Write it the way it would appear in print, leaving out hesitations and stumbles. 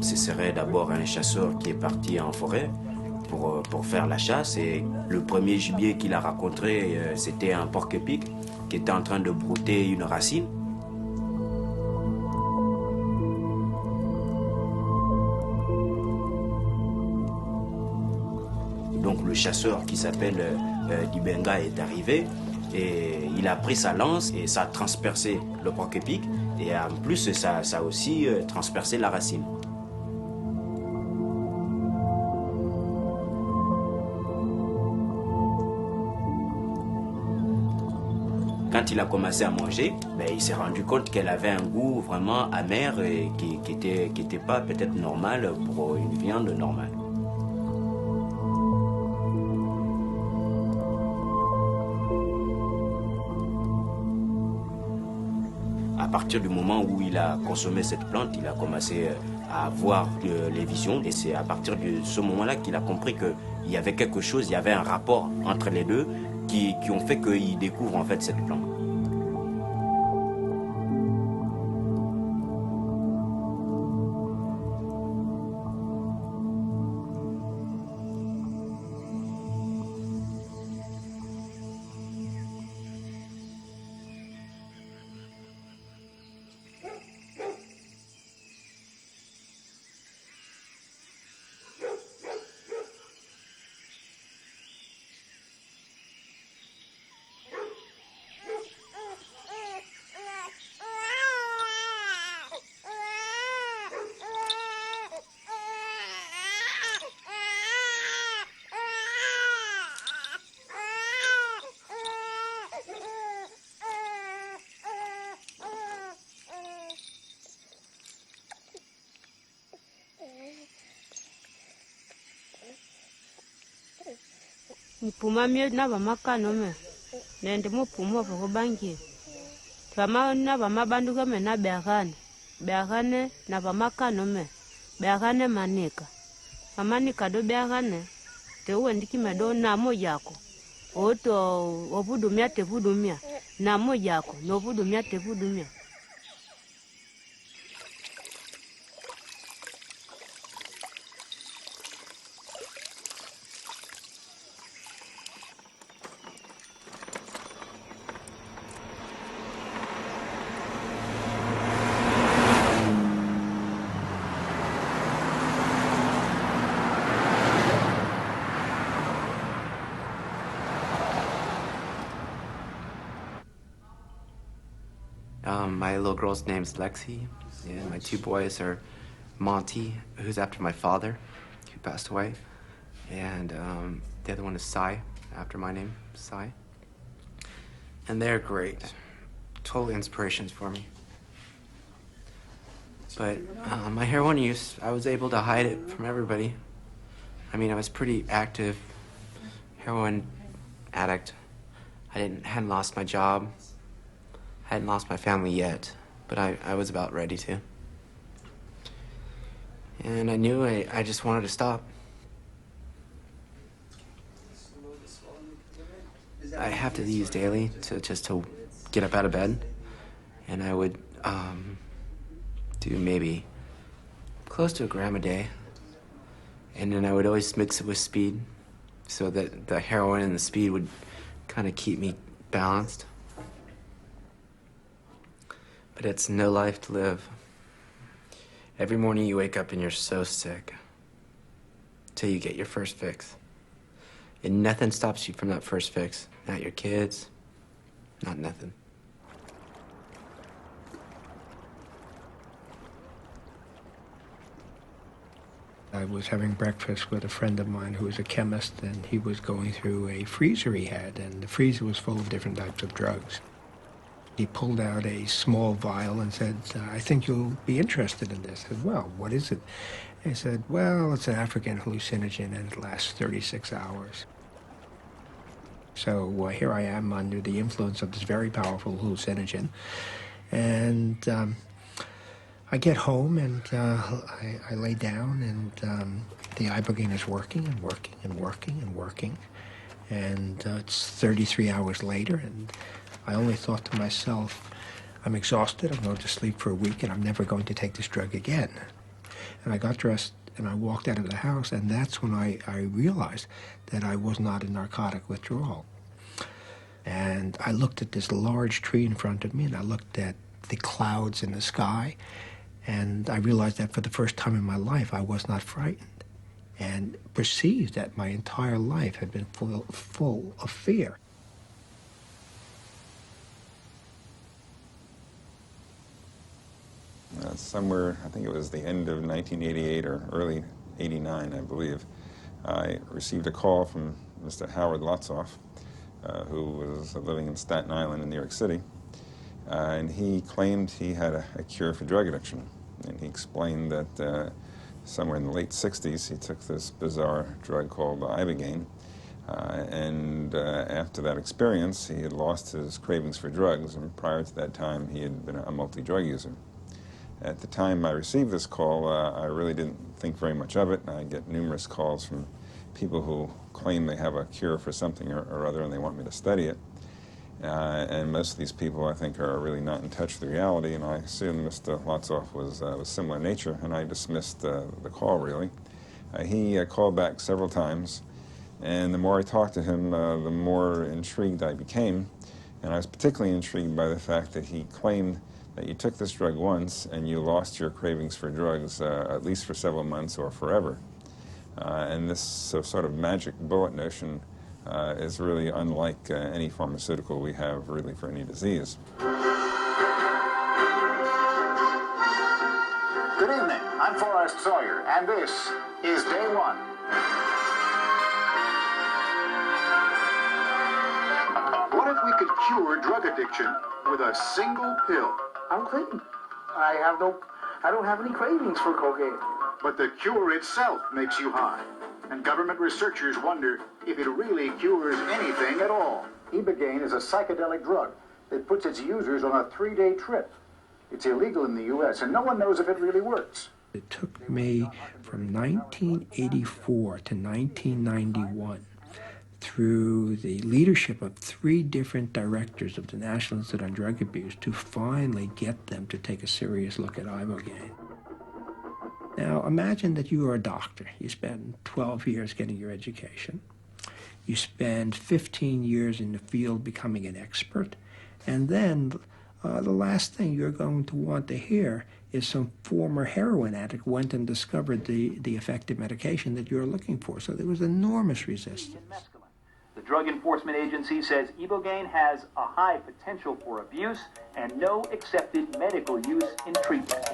Ce serait d'abord un chasseur qui est parti en forêt pour faire la chasse, et le premier gibier qu'il a rencontré, c'était un porc-épic qui était en train de brouter une racine. Donc le chasseur qui s'appelle Dibenga est arrivé et il a pris sa lance et ça a transpercé le porc-épic, et en plus ça a aussi transpercé la racine. Quand il a commencé à manger, il s'est rendu compte qu'elle avait un goût vraiment amer et qui était pas peut-être normal pour une viande normale. À partir du moment où il a consommé cette plante, il a commencé à avoir les visions, et c'est à partir de ce moment-là qu'il a compris qu'il y avait quelque chose, il y avait un rapport entre les deux qui ont fait qu'il découvre en fait cette plante. Puma miyo na bamakano me nende mupuma for banki pama na bamabandu kame na beagane na bamakano me beagane manika amanika do beagane te uendiki medo na mojako oto obudumia te budumia na mojako no budumia te budumia. My little girl's name's Lexi, and my two boys are Monty, who's after my father, who passed away, and the other one is Sai, after my name, Sai. And they're great, total inspirations for me. But my heroin use, I was able to hide it from everybody. I mean, I was pretty active heroin addict. Hadn't lost my job. I hadn't lost my family yet, but I was about ready to. And I knew I just wanted to stop. I have to use daily to get up out of bed, and I would do maybe close to a gram a day, and then I would always mix it with speed so that the heroin and the speed would kind of keep me balanced. But it's no life to live. Every morning you wake up and you're so sick. till you get your first fix. And nothing stops you from that first fix. Not your kids, not nothing. I was having breakfast with a friend of mine who was a chemist, and he was going through a freezer he had, and the freezer was full of different types of drugs. He pulled out a small vial and said, I think you'll be interested in this. I said, well, what is it? He said, well, it's an African hallucinogen, and it lasts 36 hours. So here I am under the influence of this very powerful hallucinogen, and I get home, and I lay down, and the ibogaine is working and working and working and working. And it's 33 hours later, and I only thought to myself, I'm exhausted, I'm going to sleep for a week, and I'm never going to take this drug again. And I got dressed, and I walked out of the house, and that's when I realized that I was not in narcotic withdrawal. And I looked at this large tree in front of me, and I looked at the clouds in the sky, and I realized that for the first time in my life, I was not frightened, and perceived that my entire life had been full of fear. Somewhere, I think it was the end of 1988 or early 89, I believe, I received a call from Mr. Howard Lotzoff, who was living in Staten Island in New York City. And he claimed he had a cure for drug addiction. And he explained that somewhere in the late 60s, he took this bizarre drug called ibogaine. And after that experience, he had lost his cravings for drugs. And prior to that time, he had been a multi-drug user. At the time I received this call, I really didn't think very much of it. I get numerous calls from people who claim they have a cure for something or other, and they want me to study it. And most of these people, I think, are really not in touch with reality, and I assume Mr. Lotzoff was similar nature, and I dismissed the call, really. He called back several times, and the more I talked to him, the more intrigued I became. And I was particularly intrigued by the fact that he claimed that you took this drug once and you lost your cravings for drugs at least for several months or forever. And this sort of magic bullet notion is really unlike any pharmaceutical we have really for any disease. Good evening, I'm Forrest Sawyer, and this is Day One. What if we could cure drug addiction with a single pill? I'm clean. I don't have any cravings for cocaine. But the cure itself makes you high. And government researchers wonder if it really cures anything at all. Ibogaine is a psychedelic drug that puts its users on a 3-day trip. It's illegal in the U.S., and no one knows if it really works. It took me from 1984 to 1991 through the leadership of 3 different directors of the National Institute on Drug Abuse to finally get them to take a serious look at ibogaine. Now, imagine that you are a doctor. You spend 12 years getting your education. You spend 15 years in the field becoming an expert. And then the last thing you're going to want to hear is some former heroin addict went and discovered the effective medication that you're looking for. So there was enormous resistance. The Drug Enforcement Agency says ibogaine has a high potential for abuse and no accepted medical use in treatment.